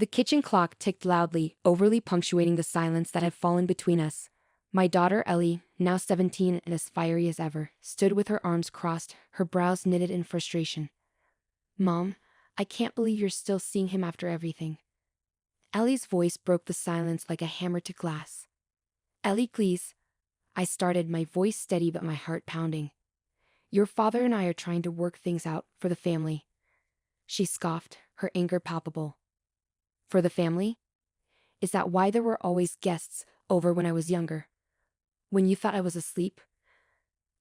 The kitchen clock ticked loudly, overly punctuating the silence that had fallen between us. My daughter Ellie, now 17 and as fiery as ever, stood with her arms crossed, her brows knitted in frustration. "Mom, I can't believe you're still seeing him after everything." Ellie's voice broke the silence like a hammer to glass. "Ellie, please." I started, my voice steady but my heart pounding. "Your father and I are trying to work things out for the family." She scoffed, her anger palpable. "For the family? Is that why there were always guests over when I was younger? When you thought I was asleep?"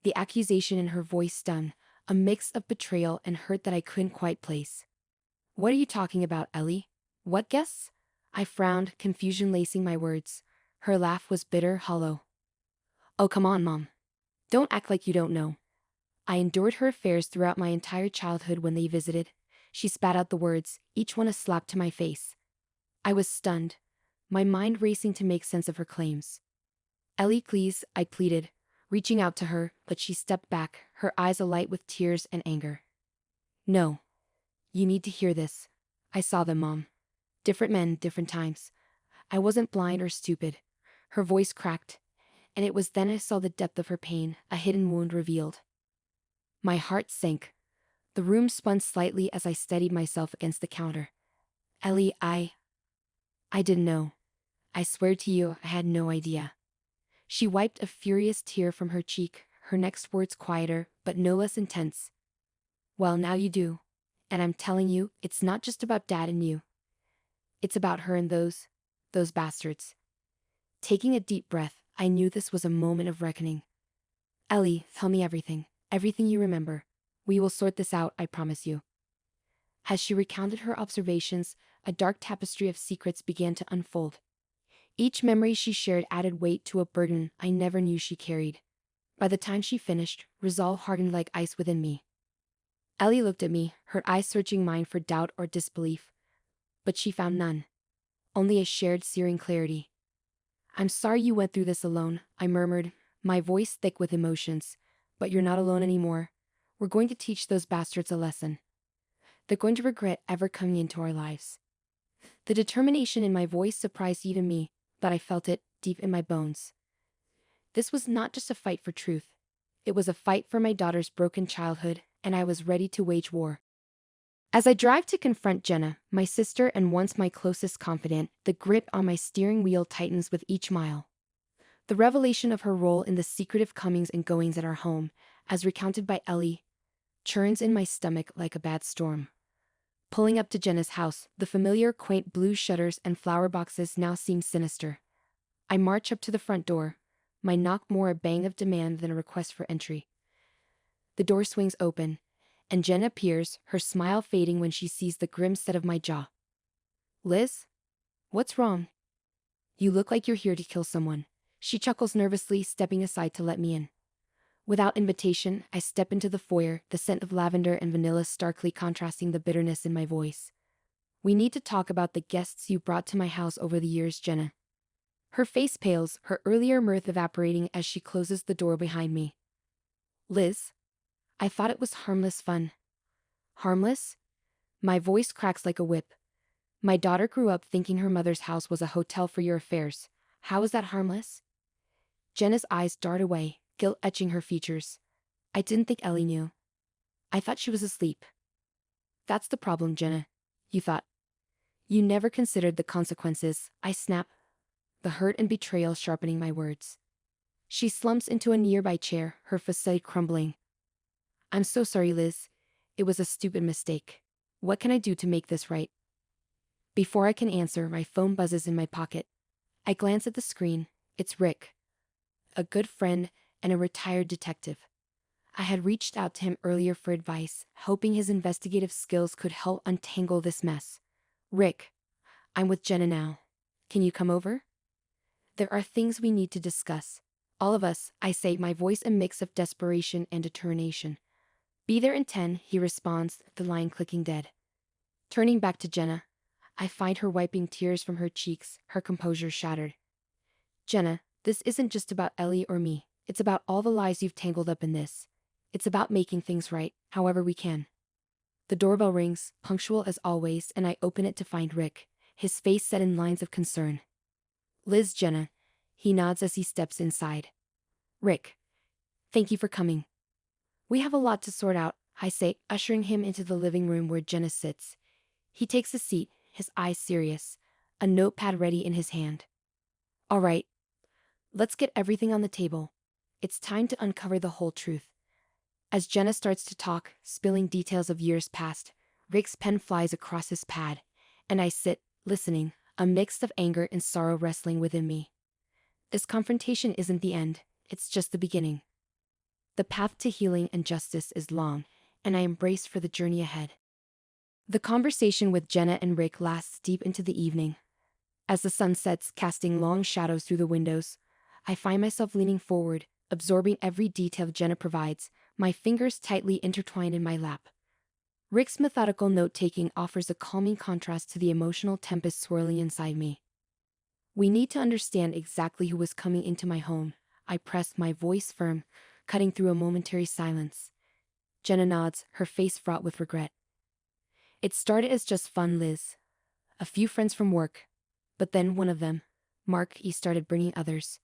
The accusation in her voice stung, a mix of betrayal and hurt that I couldn't quite place. "What are you talking about, Ellie? What guests?" I frowned, confusion lacing my words. Her laugh was bitter, hollow. "Oh, come on, Mom. Don't act like you don't know. I endured her affairs throughout my entire childhood when they visited." She spat out the words, each one a slap to my face. I was stunned, my mind racing to make sense of her claims. "Ellie, please," I pleaded, reaching out to her, but she stepped back, her eyes alight with tears and anger. "No. You need to hear this. I saw them, Mom. Different men, different times. I wasn't blind or stupid." Her voice cracked, and it was then I saw the depth of her pain, a hidden wound revealed. My heart sank. The room spun slightly as I steadied myself against the counter. "Ellie, I didn't know. I swear to you, I had no idea." She wiped a furious tear from her cheek, her next words quieter, but no less intense. "Well, now you do. And I'm telling you, it's not just about Dad and you. It's about her and those bastards." Taking a deep breath, I knew this was a moment of reckoning. "Ellie, tell me everything, everything you remember. We will sort this out, I promise you." As she recounted her observations, a dark tapestry of secrets began to unfold. Each memory she shared added weight to a burden I never knew she carried. By the time she finished, resolve hardened like ice within me. Ellie looked at me, her eyes searching mine for doubt or disbelief. But she found none. Only a shared searing clarity. "I'm sorry you went through this alone," I murmured, my voice thick with emotions. "But you're not alone anymore. We're going to teach those bastards a lesson. They're going to regret ever coming into our lives." The determination in my voice surprised even me, but I felt it deep in my bones. This was not just a fight for truth. It was a fight for my daughter's broken childhood, and I was ready to wage war. As I drive to confront Jenna, my sister and once my closest confidant, the grip on my steering wheel tightens with each mile. The revelation of her role in the secretive comings and goings at our home, as recounted by Ellie, churns in my stomach like a bad storm. Pulling up to Jenna's house, the familiar quaint blue shutters and flower boxes now seem sinister. I march up to the front door, my knock more a bang of demand than a request for entry. The door swings open, and Jenna appears, her smile fading when she sees the grim set of my jaw. "Liz? What's wrong? You look like you're here to kill someone." She chuckles nervously, stepping aside to let me in. Without invitation, I step into the foyer, the scent of lavender and vanilla starkly contrasting the bitterness in my voice. "We need to talk about the guests you brought to my house over the years, Jenna." Her face pales, her earlier mirth evaporating as she closes the door behind me. "Liz, I thought it was harmless fun." "Harmless?" My voice cracks like a whip. "My daughter grew up thinking her mother's house was a hotel for your affairs. How is that harmless?" Jenna's eyes dart away, guilt etching her features. "I didn't think Ellie knew. I thought she was asleep." "That's the problem, Jenna. You thought. You never considered the consequences," I snap, the hurt and betrayal sharpening my words. She slumps into a nearby chair, her facade crumbling. "I'm so sorry, Liz. It was a stupid mistake. What can I do to make this right?" Before I can answer, my phone buzzes in my pocket. I glance at the screen. It's Rick, a good friend and a retired detective. I had reached out to him earlier for advice, hoping his investigative skills could help untangle this mess. "Rick, I'm with Jenna now. Can you come over? There are things we need to discuss. All of us," I say, my voice a mix of desperation and determination. "Be there in 10, he responds, the line clicking dead. Turning back to Jenna, I find her wiping tears from her cheeks, her composure shattered. "Jenna, this isn't just about Ellie or me. It's about all the lies you've tangled up in this. It's about making things right, however we can." The doorbell rings, punctual as always, and I open it to find Rick, his face set in lines of concern. Liz, Jenna. He nods as he steps inside. Rick. Thank you for coming. We have a lot to sort out, I say, ushering him into the living room where Jenna sits. He takes a seat, his eyes serious, a notepad ready in his hand. All right. Let's get everything on the table. It's time to uncover the whole truth. As Jenna starts to talk, spilling details of years past, Rick's pen flies across his pad, and I sit, listening, a mix of anger and sorrow wrestling within me. This confrontation isn't the end, it's just the beginning. The path to healing and justice is long, and I am braced for the journey ahead. The conversation with Jenna and Rick lasts deep into the evening. As the sun sets, casting long shadows through the windows, I find myself leaning forward, absorbing every detail Jenna provides, my fingers tightly intertwined in my lap. Rick's methodical note-taking offers a calming contrast to the emotional tempest swirling inside me. We need to understand exactly who was coming into my home, I press, my voice firm, cutting through a momentary silence. Jenna nods, her face fraught with regret. It started as just fun, Liz. A few friends from work. But then one of them, Mark, he started bringing others.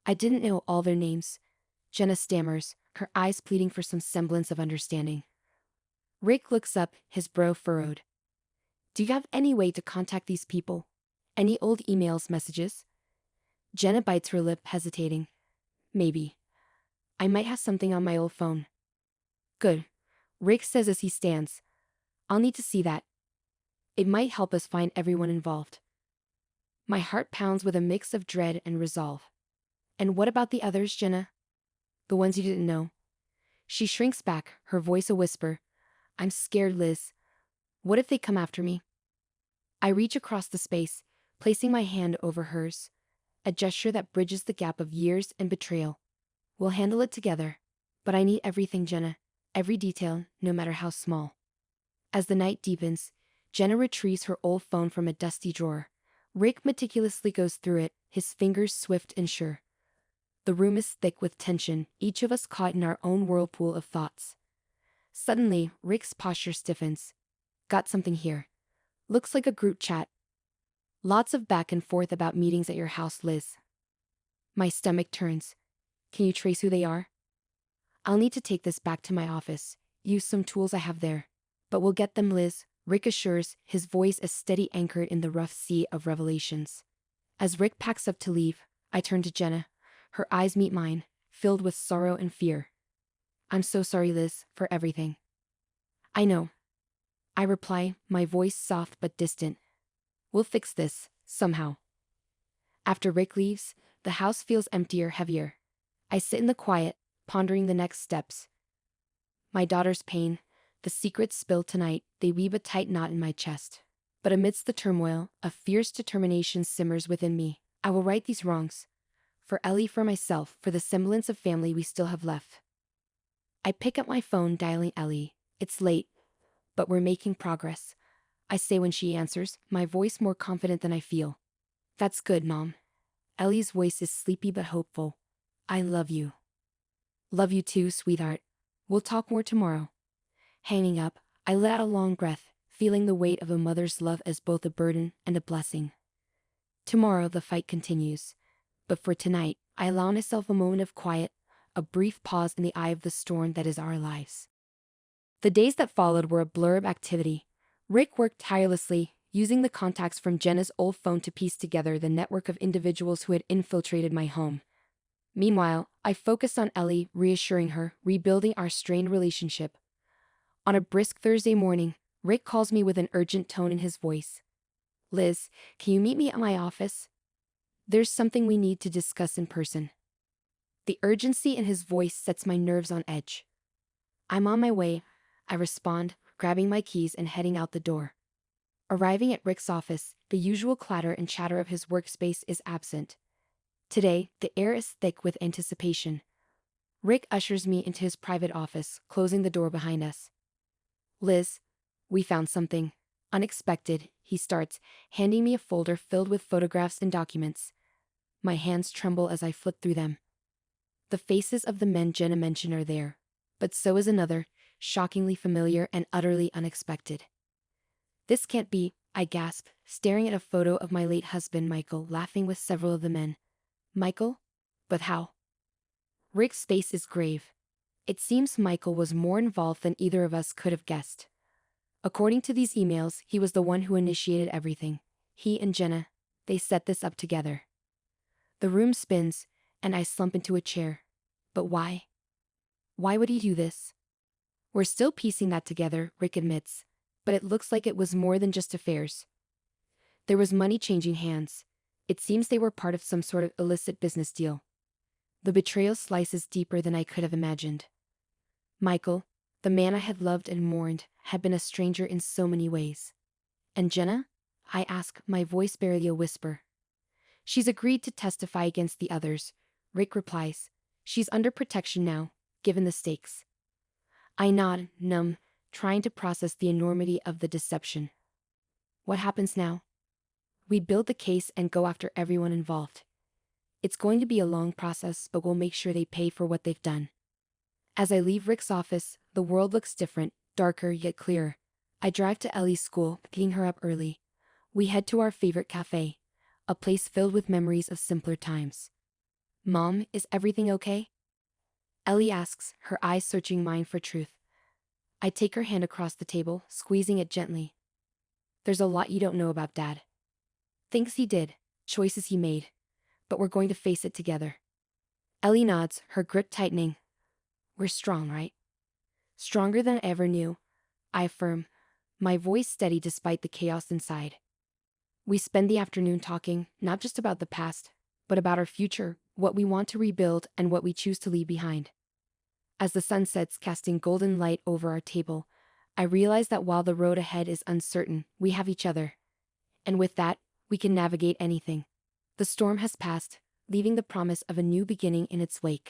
I didn't know all their names. Jenna stammers, her eyes pleading for some semblance of understanding. Rick looks up, his brow furrowed. Do you have any way to contact these people? Any old emails, messages? Jenna bites her lip, hesitating. Maybe. I might have something on my old phone. Good. Rick says as he stands. I'll need to see that. It might help us find everyone involved. My heart pounds with a mix of dread and resolve. And what about the others, Jenna? The ones you didn't know? She shrinks back, her voice a whisper. I'm scared, Liz. What if they come after me? I reach across the space, placing my hand over hers. A gesture that bridges the gap of years and betrayal. We'll handle it together. But I need everything, Jenna. Every detail, no matter how small. As the night deepens, Jenna retrieves her old phone from a dusty drawer. Rick meticulously goes through it, his fingers swift and sure. The room is thick with tension, each of us caught in our own whirlpool of thoughts. Suddenly, Rick's posture stiffens. Got something here. Looks like a group chat. Lots of back and forth about meetings at your house, Liz. My stomach turns. Can you trace who they are? I'll need to take this back to my office, use some tools I have there. But we'll get them, Liz, Rick assures, his voice a steady anchored in the rough sea of revelations. As Rick packs up to leave, I turn to Jenna. Her eyes meet mine, filled with sorrow and fear. I'm so sorry, Liz, for everything. I know. I reply, my voice soft but distant. We'll fix this, somehow. After Rick leaves, the house feels emptier, heavier. I sit in the quiet, pondering the next steps. My daughter's pain, the secrets spilled tonight, they weave a tight knot in my chest. But amidst the turmoil, a fierce determination simmers within me. I will right these wrongs. For Ellie, for myself, for the semblance of family we still have left. I pick up my phone, dialing Ellie. It's late, but we're making progress. I say when she answers, my voice more confident than I feel. That's good, Mom. Ellie's voice is sleepy but hopeful. I love you. Love you too, sweetheart. We'll talk more tomorrow. Hanging up, I let out a long breath, feeling the weight of a mother's love as both a burden and a blessing. Tomorrow the fight continues. But for tonight, I allow myself a moment of quiet, a brief pause in the eye of the storm that is our lives. The days that followed were a blur of activity. Rick worked tirelessly, using the contacts from Jenna's old phone to piece together the network of individuals who had infiltrated my home. Meanwhile, I focused on Ellie, reassuring her, rebuilding our strained relationship. On a brisk Thursday morning, Rick calls me with an urgent tone in his voice. Liz, can you meet me at my office? There's something we need to discuss in person. The urgency in his voice sets my nerves on edge. I'm on my way, I respond, grabbing my keys and heading out the door. Arriving at Rick's office, the usual clatter and chatter of his workspace is absent. Today, the air is thick with anticipation. Rick ushers me into his private office, closing the door behind us. Liz, we found something unexpected, he starts, handing me a folder filled with photographs and documents. My hands tremble as I flip through them. The faces of the men Jenna mentioned are there, but so is another, shockingly familiar and utterly unexpected. This can't be, I gasp, staring at a photo of my late husband Michael laughing with several of the men. Michael? But how? Rick's face is grave. It seems Michael was more involved than either of us could have guessed. According to these emails, he was the one who initiated everything. He and Jenna, they set this up together. The room spins, and I slump into a chair. But why? Why would he do this? We're still piecing that together, Rick admits, but it looks like it was more than just affairs. There was money changing hands. It seems they were part of some sort of illicit business deal. The betrayal slices deeper than I could have imagined. Michael, the man I had loved and mourned, had been a stranger in so many ways. And Jenna? I ask, my voice barely a whisper. She's agreed to testify against the others, Rick replies. She's under protection now, given the stakes. I nod, numb, trying to process the enormity of the deception. What happens now? We build the case and go after everyone involved. It's going to be a long process, but we'll make sure they pay for what they've done. As I leave Rick's office, the world looks different, darker yet clearer. I drive to Ellie's school, picking her up early. We head to our favorite cafe, a place filled with memories of simpler times. Mom, is everything okay? Ellie asks, her eyes searching mine for truth. I take her hand across the table, squeezing it gently. There's a lot you don't know about Dad. Things he did, choices he made. But we're going to face it together. Ellie nods, her grip tightening. We're strong, right? Stronger than I ever knew, I affirm, my voice steady despite the chaos inside. We spend the afternoon talking, not just about the past, but about our future, what we want to rebuild and what we choose to leave behind. As the sun sets, casting golden light over our table, I realize that while the road ahead is uncertain, we have each other. And with that, we can navigate anything. The storm has passed, leaving the promise of a new beginning in its wake.